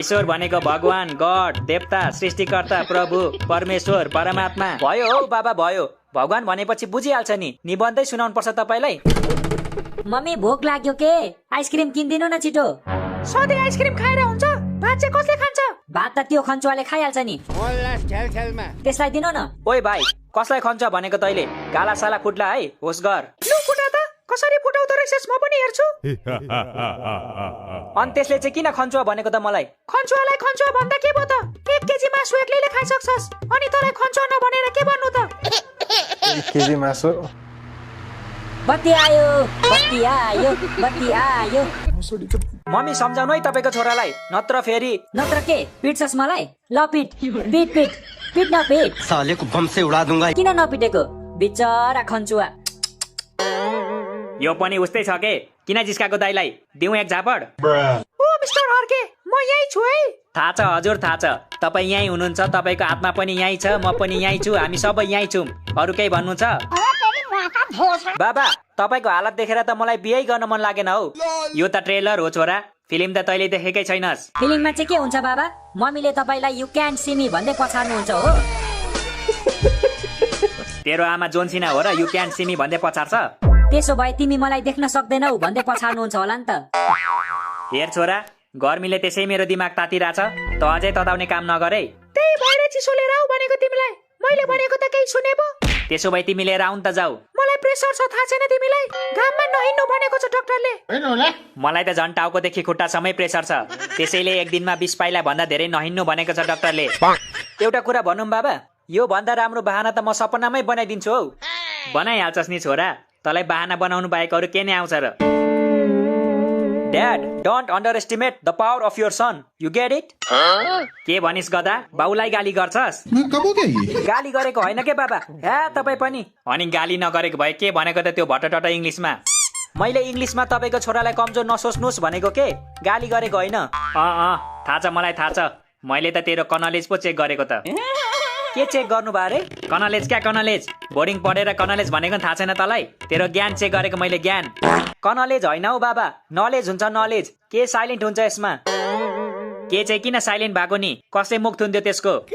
ईश्वर भनेको भगवान, गड, देवता, सृष्टिकर्ता, प्रभु, परमेश्वर, परमात्मा भयो हौ बाबा भयो। भगवान भनेपछि बुझिहाल्छ नि, निबन्धै सुनाउनु पर्छ तपाईलाई। मम्मी भोक लाग्यो के? आइसक्रिम किनिदिनु न छिटो। सधैँ आइसक्रिम खाएर हुन्छ? भात चाहिँ कसले खान्छ? भात त त्यो खन्चुवाले खाइहाल्छ नि। त्यसलाई दिनु न। ओइ भाइ, कसलाई खन्छ भनेको तैले? गाला साला फुट्ला है, होस गर। लु फुटा त, कसरी फुटाउँदो रहेछस् म पनि हेर्छु। अनि त्यसले चाहिँ किन खन्छुवा भनेको त मलाई? खन्चुवालाई खन्चुवा भन्दा के भयो त? 1 केजी मासु एक्लैले खाइसक्छस्, अनि तँलाई खन्चुवा नभनेर के भन्नु त? 1 केजी मासु। बत्ती आयो, बत्ती आयो, बत्ती आयो। मम्मी सम्झाउनु है तपाईको छोरालाई, नत्र फेरि। नत्र के पिट्छस् मलाई? ल पिट पिट पिट पिट न पिट। सालेको बम से उडा दूंगा। किन नपिटेको बिचरा खन्चुवा? यो पनि उस्तै छ के? किन जिस्काको दाइलाई दिउँ एक झापड? ओ मिस्टर हर्के, म यही छु है। थाहा छ हजुर, थाहा छ। तपाईँ यहीँ हुनुहुन्छ, तपाईँको आत्मा पनि यहीँ छ, म पनि यहीँ छु, हामी सबै यहीँ छौँ। अरू केही भन्नु छ? बाबा, तपाईँको हालत देखेर त मलाई बिहे गर्न मन लागेन हौ। यो त ट्रेलर हो छोरा, फिल्म त तैँले देखेकै छैनस्। फिल्ममा चाहिँ के हुन्छ बाबा? मम्मीले तपाईँलाई यु क्यान सी मी भन्दै पछार्नुहुन्छ हो। तेरो आमा जोन्सिना हो र यु क्यान सी मी भन्दै पछार्छ? त्यसो भए तिमी मलाई देख्न सक्दैनौ भन्दै पछार्नुहुन्छ होला नि त। हेर छोरा, गर्मीले त्यसै मेरो दिमाग तातिरहेछ, त अझै तताउने काम नगरे। त्यही भएर चिसो लिएर आऊ भनेको तिमीलाई। मैले भनेको त केही सुने पो? त्यसो भए तिमी लिएर आउन त जाऊ। मलाई प्रेसर छ थाहा छैन तिमीलाई? घाममा नहिँड्नु भनेको छ डाक्टरले। मलाई त झन् टाउकोदेखि खुट्टासम्मै प्रेसर छ, त्यसैले एक दिनमा 20 पाइला भन्दा धेरै नहिँड्नु भनेको छ डाक्टरले। एउटा कुरा भनौँ बाबा, यो भन्दा राम्रो बहाना त म सपनामै बनाइदिन्छु हौ। बनाइहाल्छस् नि छोरा, तँलाई बहाना बनाउनु बाहेक अरू के नै आउँछ र? Dad, don't underestimate the power of your son, you get it? के भनिस् गदा? बाउलाई गाली गर्छस्? गाली गरेको होइन के बाबा, हे तपाईँ पनि। अनि गाली नगरेको भए के भनेको त त्यो भटटट इङ्ग्लिसमा? मैले इङ्ग्लिसमा तपाईँको छोरालाई कमजोर नसोच्नुहोस् भनेको के, गाली गरेको होइन। थाहा छ मलाई, थाहा छ। मैले त तेरो कनलेज पो चेक गरेको त। के चेक गर्नु भयो अरे? कनलेज क्या कनलेज? बोर्डिङ पढेर कनलेज भनेको थाहा छैन तँलाई? तेरो ज्ञान चेक गरेको मैले, ज्ञान। कनलेज होइन हौ बाबा, नलेज हुन्छ नलेज। के साइलेन्ट हुन्छ यसमा? के चाहिँ किन साइलेन्ट भएको नि? कसले मुख थुन्थ्यो त्यसको?